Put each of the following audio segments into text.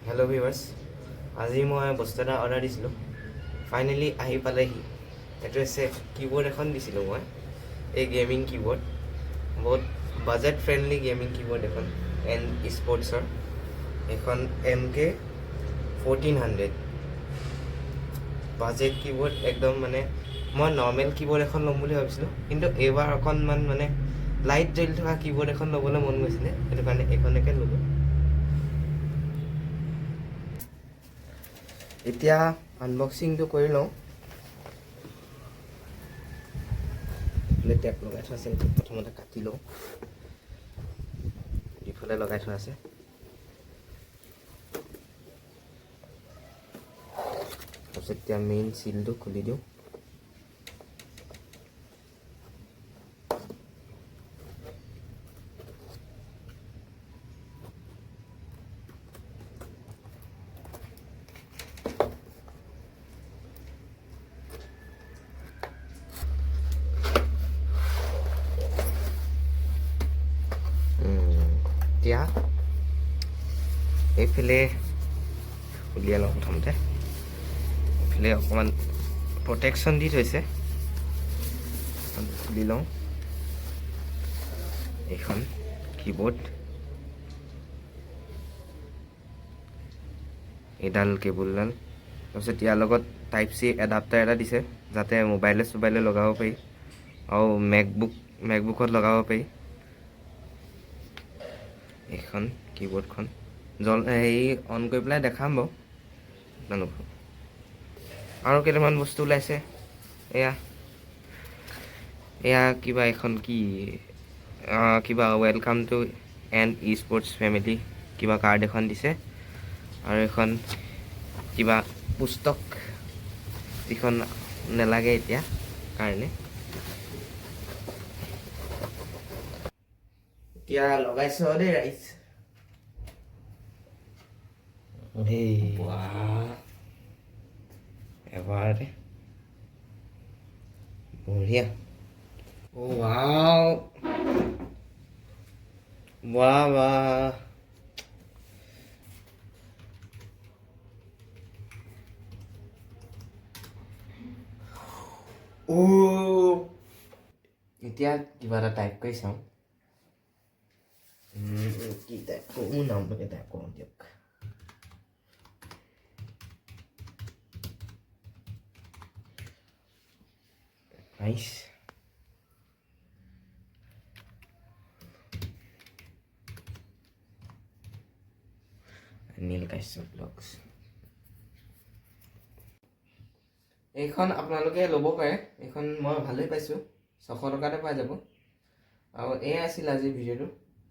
Hello' viewers, আজি মই বস্তু এটা অৰ্ডাৰ দিছিলোঁ, ফাইনেলি আহি পালেহি। এইটো হৈছে কীবৰ্ড এখন দিছিলোঁ মই, এই গেমিং কীবৰ্ড, বহুত বাজেট ফ্ৰেণ্ডলি গেমিং কীবৰ্ড এখন, এন স্পৰ্টছৰ। এইখন MK1400 বাজেট কীবৰ্ড একদম। মানে মই নৰ্মেল কীবৰ্ড এখন ল'ম বুলি ভাবিছিলোঁ, কিন্তু এইবাৰ অকণমান মানে লাইট জ্বলি থকা কীবৰ্ড এখন ল'বলৈ মন গৈছিলে, সেইটো কাৰণে এইখনকে ল'লোঁ। এতিয়া আনবক্সিংটো কৰি লওঁ। টেপ লগাই থোৱা আছে, প্ৰথমতে কাটি লওঁ। ইফালে লগাই থোৱা আছে। তাৰপিছত এতিয়া মেইন চিলটো খুলি দিওঁ। এতিয়া এইফালে উলিয়াই লওঁ প্ৰথমতে। এইফালে অকণমান প্ৰটেকশ্যন দি থৈছে, খুলি লওঁ। এইখন কীবৰ্ড, এইডাল কেবুলডাল। তাৰপিছত ইয়াৰ লগত টাইপ-C এডাপ্টাৰ এটা দিছে, যাতে মোবাইলে লগাব পাৰি, আৰু মেকবুকত লগাব পাৰি। এইখন কীবৰ্ডখন হেৰি অন কৰি পেলাই দেখাম বাৰু আপোনালোকক। আৰু কেইটামান বস্তু ওলাইছে। এয়া কিবা এখন কি কিবা welcome to N sports family কিবা কাৰ্ড এখন দিছে, আৰু এখন কিবা পুস্তক, যিখন নেলাগে এতিয়া কাৰণে। এতিয়া লগাইছো দেই ৰাইজ। এবাৰতে বঢ়িয়া। ৱাও, বাহ। এতিয়া কিবা এটা টাইপ কৰি চাওঁ। কি টাইপ কৰোঁ, নামটোকে টাইপ কৰোঁ দিয়ক। নাইচ। নীল কাশ্যপ ব্লগছ। এইখন আপোনালোকে ল'ব পাৰে, এইখন মই ভালেই পাইছোঁ। 600 টকাতে পাই যাব। আৰু এয়া আছিল আজিৰ ভিডিঅ'টো।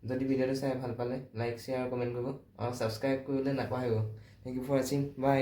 যদি ভিডিঅ'টো চাই ভাল পালে লাইক, শ্বেয়াৰ আৰু কমেণ্ট কৰিব, আৰু ছাবস্ক্ৰাইব কৰিবলৈ নাপাহৰিব। থেংক ইউ ফৰ ৱাচিং, বাই।